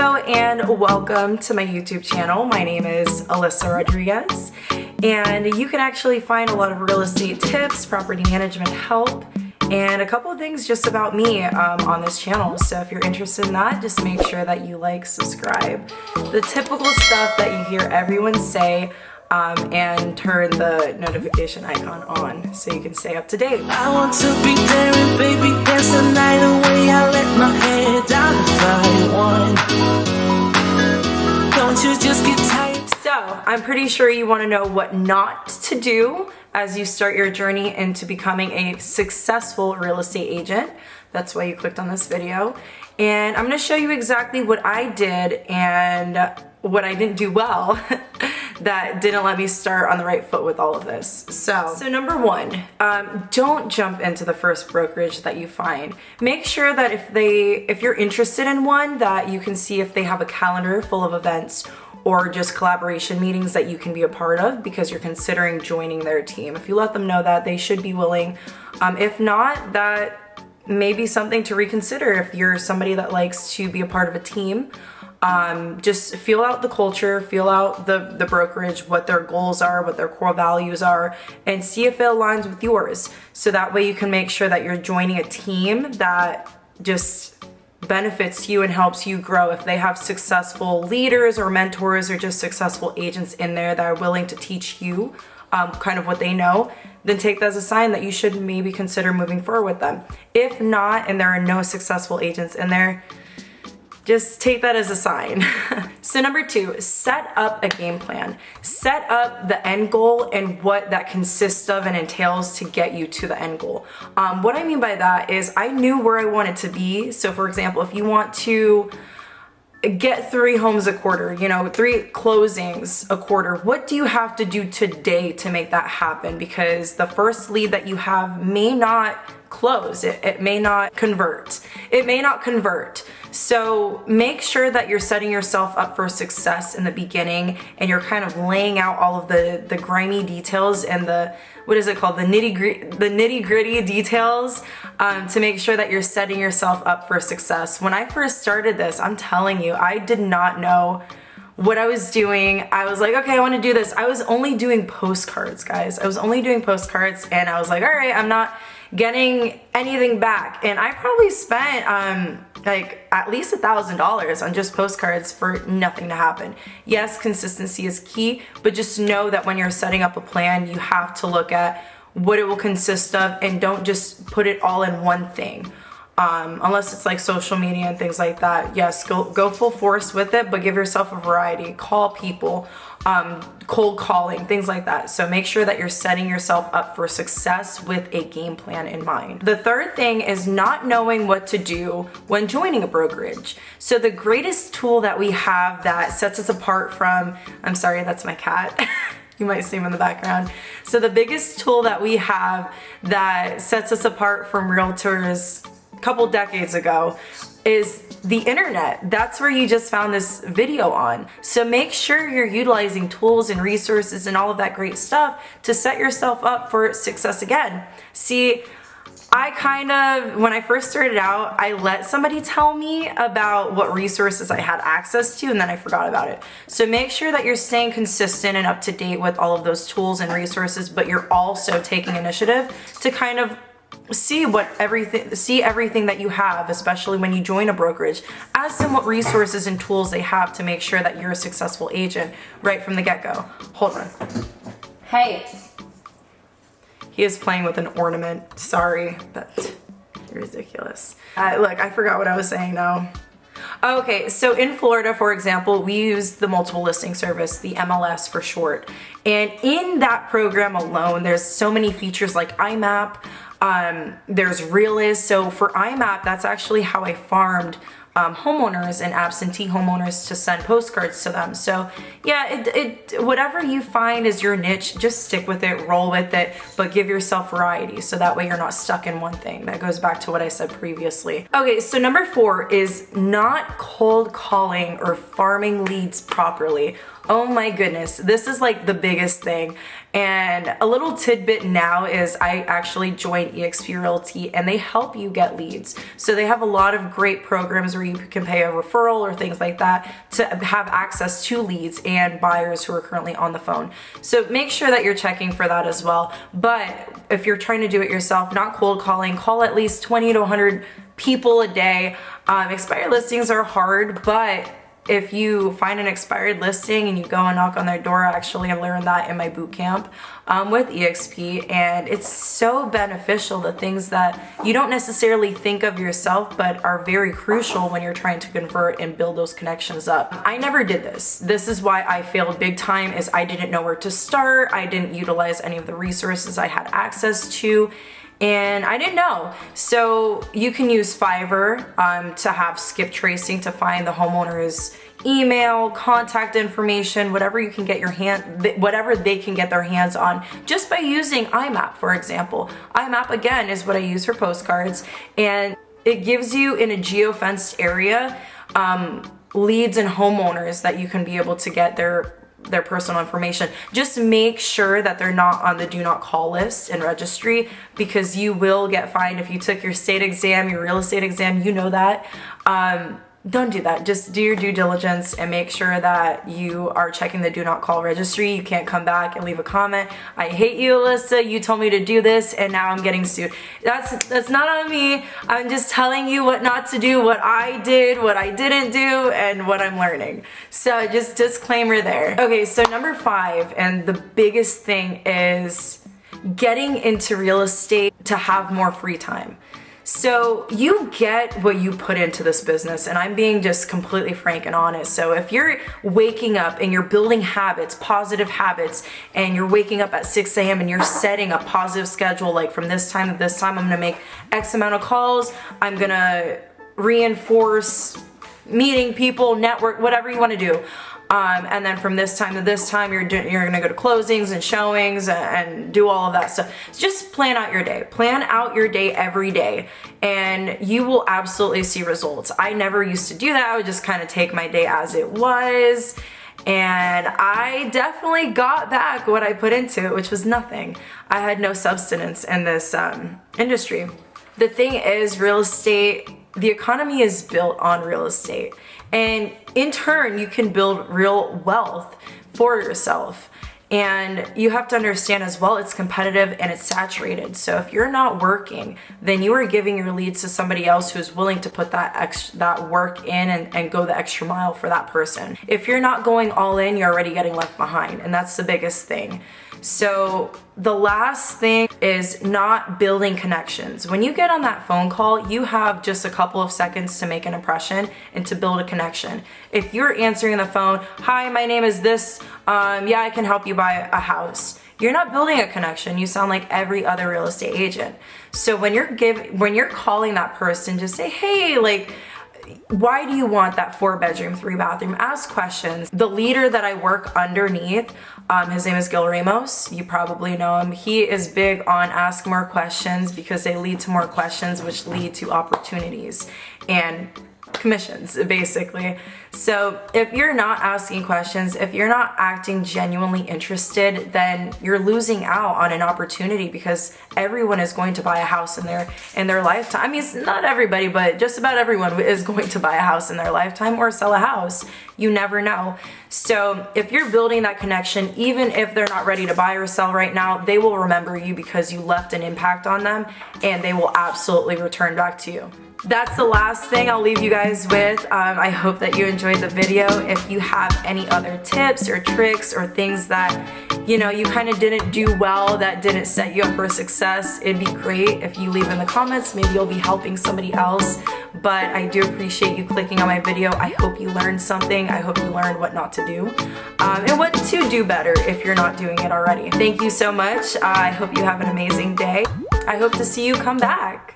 Hello and welcome to my YouTube channel. My name is Alyssa Rodriguez, and you can actually find a lot of real estate tips, property management help, and a couple of things just about me on this channel. So if you're interested in that, just make sure that you like, subscribe, the typical stuff that you hear everyone say, and turn the notification icon on so you can stay up to date. I want to be there and baby dance the night away. I let my head down if I want. Don't you just get tired? So I'm pretty sure you want to know what not to do as you start your journey into becoming a successful real estate agent. That's why you clicked on this video. And I'm going to show you exactly what I did and what I didn't do well that didn't let me start on the right foot with all of this. So number one, don't jump into the first brokerage that you find. Make sure that if you're interested in one, that you can see if they have a calendar full of events or just collaboration meetings that you can be a part of because you're considering joining their team. If you let them know that, they should be willing. If not, that may be something to reconsider if you're somebody that likes to be a part of a team. Just feel out the culture, feel out the brokerage, what their goals are, what their core values are, and see if it aligns with yours. So that way you can make sure that you're joining a team that just benefits you and helps you grow. If they have successful leaders or mentors or just successful agents in there that are willing to teach you kind of what they know, then take that as a sign that you should maybe consider moving forward with them. If not, and there are no successful agents in there, just take that as a sign. So number two, set up a game plan. Set up the end goal and what that consists of and entails to get you to the end goal. What I mean by that is I knew where I wanted to be. So for example, if you want to get 3 homes a quarter, 3 closings a quarter, what do you have to do today to make that happen? Because the first lead that you have may not close. It may not convert. It may not convert. So make sure that you're setting yourself up for success in the beginning and you're kind of laying out all of the grimy details and the nitty gritty details to make sure that you're setting yourself up for success. When I first started this, I'm telling you, I did not know what I was doing. I was like, okay, I want to do this. I was only doing postcards, guys. I was only doing postcards and I was like, all right, I'm not getting anything back. And I probably spent like at least $1,000 on just postcards for nothing to happen. Yes, consistency is key, but just know that when you're setting up a plan, you have to look at what it will consist of and don't just put it all in one thing. Unless it's like social media and things like that. Yes, go full force with it, but give yourself a variety. Call people, cold calling, things like that. So make sure that you're setting yourself up for success with a game plan in mind. The third thing is not knowing what to do when joining a brokerage. So the greatest tool that we have that sets us apart from, I'm sorry, that's my cat. You might see him in the background. So the biggest tool that we have that sets us apart from realtors couple decades ago is the internet. That's where you just found this video on. So make sure you're utilizing tools and resources and all of that great stuff to set yourself up for success again. See, when I first started out, I let somebody tell me about what resources I had access to and then I forgot about it. So make sure that you're staying consistent and up to date with all of those tools and resources, but you're also taking initiative to kind of see everything that you have, especially when you join a brokerage, as to what resources and tools they have to make sure that you're a successful agent right from the get-go. Hold on. Hey. He is playing with an ornament. Sorry, that's ridiculous. Look, I forgot what I was saying now. Okay, so in Florida, for example, we use the multiple listing service, the MLS for short. And in that program alone, there's so many features like IMAP, there's Realist. So for IMAP, that's actually how I farmed homeowners and absentee homeowners to send postcards to them. So yeah, whatever you find is your niche, just stick with it, roll with it, but give yourself variety so that way you're not stuck in one thing. That goes back to what I said previously. Okay, so number 4 is not cold calling or farming leads properly. Oh my goodness, this is like the biggest thing. And a little tidbit now is I actually joined eXp Realty, and they help you get leads. So they have a lot of great programs where you can pay a referral or things like that to have access to leads and buyers who are currently on the phone. So make sure that you're checking for that as well. But if you're trying to do it yourself, not cold calling, call at least 20 to 100 people a day. Expired listings are hard, but if you find an expired listing and you go and knock on their door, actually I learned that in my boot camp with eXp, and it's so beneficial, the things that you don't necessarily think of yourself but are very crucial when you're trying to convert and build those connections up. I never did this. This is why I failed big time, is I didn't know where to start. I didn't utilize any of the resources I had access to, and I didn't know. So you can use Fiverr to have skip tracing to find the homeowner's email, contact information, whatever you can get whatever they can get their hands on, just by using IMAP, for example. IMAP, again, is what I use for postcards, and it gives you, in a geo-fenced area, leads and homeowners that you can be able to get their personal information. Just make sure that they're not on the do not call list and registry, because you will get fined if you took your state exam, your real estate exam, you know that. Don't do that. Just do your due diligence and make sure that you are checking the do not call registry. You can't come back and leave a comment, I hate you, Alyssa, you told me to do this and now I'm getting sued. That's not on me. I'm just telling you what not to do, what I did, what I didn't do, and what I'm learning. So just disclaimer there. Okay, so number 5, and the biggest thing, is getting into real estate to have more free time. So you get what you put into this business, and I'm being just completely frank and honest. So if you're waking up and you're building habits, positive habits, and you're waking up at 6 a.m. and you're setting a positive schedule, like from this time to this time, I'm gonna make X amount of calls, I'm gonna reinforce meeting people, network, whatever you wanna do. And then from this time to this time, you're gonna go to closings and showings and do all of that stuff. So just plan out your day. Plan out your day every day, and you will absolutely see results. I never used to do that. I would just kind of take my day as it was, and I definitely got back what I put into it, which was nothing. I had no substance in this industry. The thing is, real estate, the economy is built on real estate. And in turn, you can build real wealth for yourself. And you have to understand as well, it's competitive and it's saturated. So if you're not working, then you are giving your leads to somebody else who's willing to put that work in and go the extra mile for that person. If you're not going all in, you're already getting left behind. And that's the biggest thing. So the last thing is not building connections. When you get on that phone call, you have just a couple of seconds to make an impression and to build a connection. If you're answering the phone, hi, my name is this, yeah, I can help you buy a house. You're not building a connection. You sound like every other real estate agent. So when you're calling that person, just say, hey, like, why do you want that 4-bedroom, 3-bathroom? Ask questions. The leader that I work underneath, his name is Ramos. You probably know him. He is big on ask more questions, because they lead to more questions, which lead to opportunities and commissions, basically. So if you're not asking questions, if you're not acting genuinely interested, then you're losing out on an opportunity, because everyone is going to buy a house in their lifetime. I mean, it's not everybody, but just about everyone is going to buy a house in their lifetime or sell a house. You never know. So if you're building that connection, even if they're not ready to buy or sell right now, they will remember you because you left an impact on them, and they will absolutely return back to you. That's the last thing I'll leave you guys with. I hope that you enjoyed the video. If you have any other tips or tricks or things that, you know, you kind of didn't do well, that didn't set you up for success, it'd be great if you leave in the comments. Maybe you'll be helping somebody else. But I do appreciate you clicking on my video. I hope you learned something. I hope you learned what not to do and what to do better if you're not doing it already. Thank you so much. I hope you have an amazing day. I hope to see you come back.